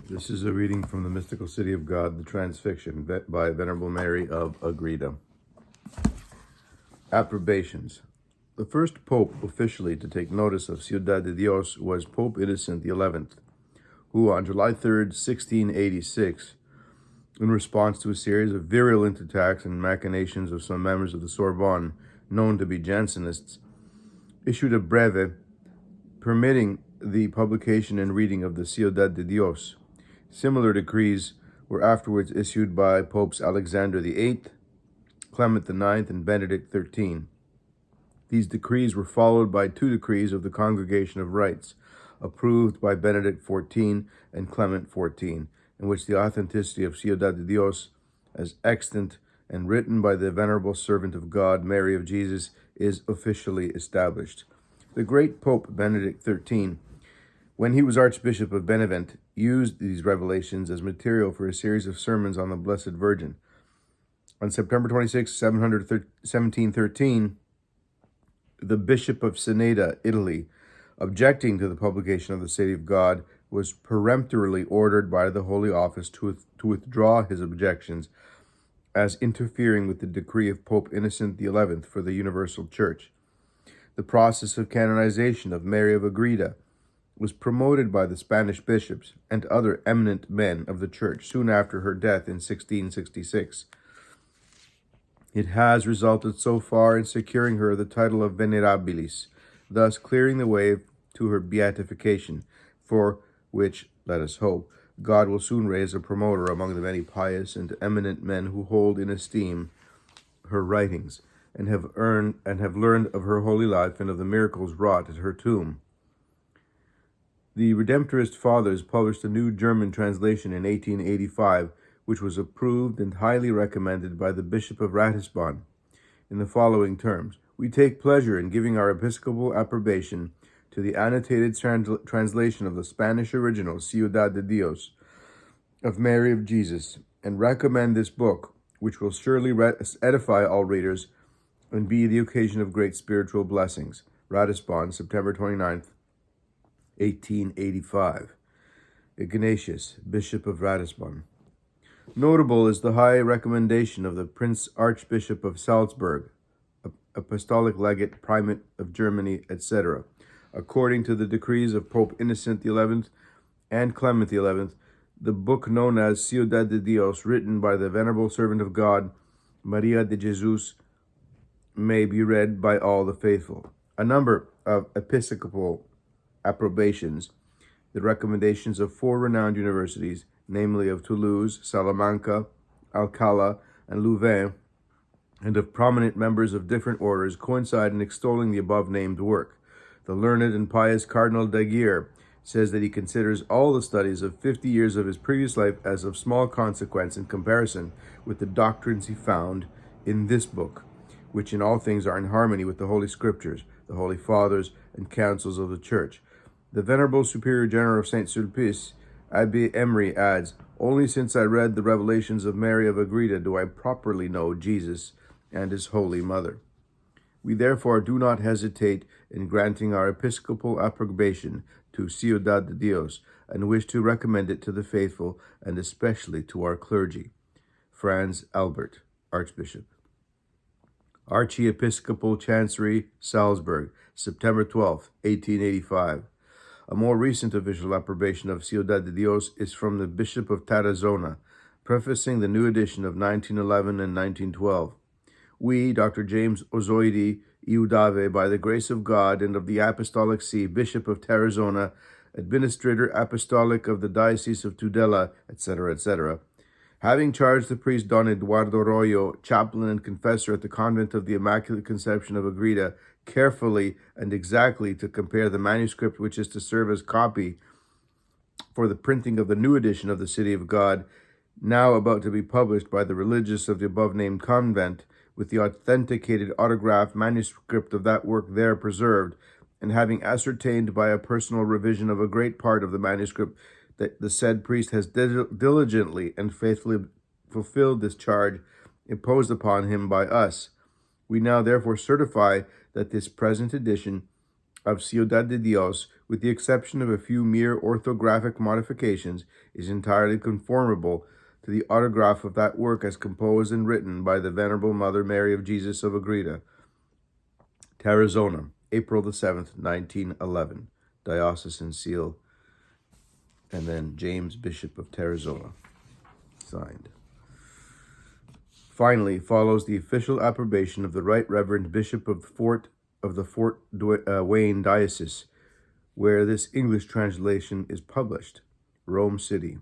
This is a reading from the Mystical City of God, the Transfixion, by Venerable Mary of Agreda. Approbations. The first pope officially to take notice of Ciudad de Dios was Pope Innocent XI, who on July 3rd, 1686, in response to a series of virulent attacks and machinations of some members of the Sorbonne, known to be Jansenists, issued a breve permitting the publication and reading of the Ciudad de Dios. Similar decrees were afterwards issued by Popes Alexander VIII, Clement IX, and Benedict XIII. These decrees were followed by two decrees of the Congregation of Rites, approved by Benedict XIV and Clement XIV, in which the authenticity of Ciudad de Dios, as extant and written by the Venerable Servant of God, Mary of Jesus, is officially established. The great Pope Benedict XIII, when he was Archbishop of Benevent, used these revelations as material for a series of sermons on the Blessed Virgin. On September 26, 1713, the Bishop of Ceneda, Italy, objecting to the publication of the City of God, was peremptorily ordered by the Holy Office to withdraw his objections as interfering with the decree of Pope Innocent XI for the Universal Church. The process of canonization of Mary of Agreda was promoted by the Spanish bishops and other eminent men of the Church soon after her death in 1666. It has resulted so far in securing her the title of Venerabilis, thus clearing the way to her beatification, for which, let us hope, God will soon raise a promoter among the many pious and eminent men who hold in esteem her writings, and have learned of her holy life and of the miracles wrought at her tomb. The Redemptorist Fathers published a new German translation in 1885, which was approved and highly recommended by the Bishop of Ratisbon in the following terms: "We take pleasure in giving our episcopal approbation to the annotated translation of the Spanish original Ciudad de Dios of Mary of Jesus, and recommend this book, which will surely edify all readers and be the occasion of great spiritual blessings." Ratisbon, September 29th, 1885. Ignatius, Bishop of Ratisbon. Notable is the high recommendation of the Prince Archbishop of Salzburg, Apostolic Legate, Primate of Germany, etc. According to the decrees of Pope Innocent XI and Clement XI, the book known as Ciudad de Dios, written by the Venerable Servant of God, Maria de Jesus, may be read by all the faithful. A number of episcopal approbations, the recommendations of four renowned universities, namely of Toulouse, Salamanca, Alcala, and Louvain, and of prominent members of different orders, coincide in extolling the above-named work. The learned and pious Cardinal Daguerre says that he considers all the studies of 50 years of his previous life as of small consequence in comparison with the doctrines he found in this book, which in all things are in harmony with the Holy Scriptures, the Holy Fathers, and councils of the Church. The Venerable Superior General of St. Sulpice, Abbé Emery, adds, "Only since I read the revelations of Mary of Agreda do I properly know Jesus and his Holy Mother." We therefore do not hesitate in granting our episcopal approbation to Ciudad de Dios, and wish to recommend it to the faithful, and especially to our clergy. Franz Albert, Archbishop. Archiepiscopal Chancery, Salzburg, September 12, 1885. A more recent official approbation of Ciudad de Dios is from the Bishop of Tarazona, prefacing the new edition of 1911 and 1912. We, Dr. James Ozoidi Iudave, by the grace of God and of the Apostolic See, Bishop of Tarazona, Administrator Apostolic of the Diocese of Tudela, etc., etc., having charged the priest Don Eduardo Royo, chaplain and confessor at the Convent of the Immaculate Conception of Agreda, carefully and exactly to compare the manuscript which is to serve as copy for the printing of the new edition of the City of God, now about to be published by the religious of the above-named convent, with the authenticated autographed manuscript of that work there preserved, and having ascertained by a personal revision of a great part of the manuscript that the said priest has diligently and faithfully fulfilled this charge imposed upon him by us, we now therefore certify that this present edition of Ciudad de Dios, with the exception of a few mere orthographic modifications, is entirely conformable to the autograph of that work as composed and written by the Venerable Mother Mary of Jesus of Agreda, Tarazona, April the 7th, 1911. Diocesan seal, and then James, Bishop of Tarazona, signed. Finally, follows the official approbation of the Right Reverend Bishop of the Fort Wayne Diocese, where this English translation is published. Rome City,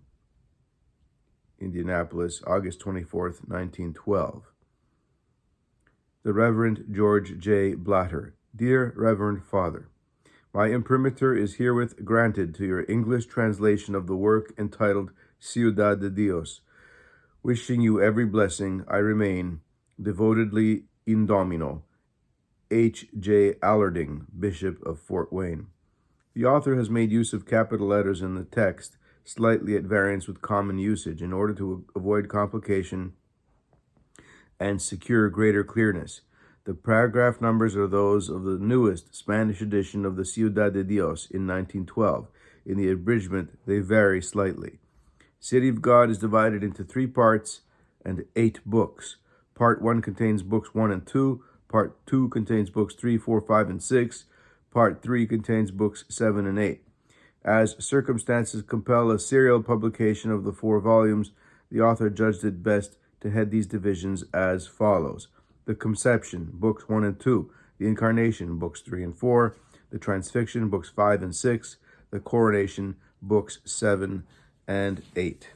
Indianapolis, August 24th, 1912. The Reverend George J. Blatter. Dear Reverend Father, my imprimatur is herewith granted to your English translation of the work entitled Ciudad de Dios. Wishing you every blessing, I remain, devotedly in Domino, H. J. Allarding, Bishop of Fort Wayne. The author has made use of capital letters in the text, slightly at variance with common usage, in order to avoid complication and secure greater clearness. The paragraph numbers are those of the newest Spanish edition of the Ciudad de Dios in 1912. In the abridgment, they vary slightly. City of God is divided into 3 parts and 8 books. Part 1 contains books 1 and 2. Part 2 contains books 3, 4, 5, and 6. Part 3 contains books 7 and 8. As circumstances compel a serial publication of the 4 volumes, the author judged it best to head these divisions as follows. The Conception, books 1 and 2. The Incarnation, books 3 and 4. The Transfixion, books 5 and 6. The Coronation, books 7 and 8.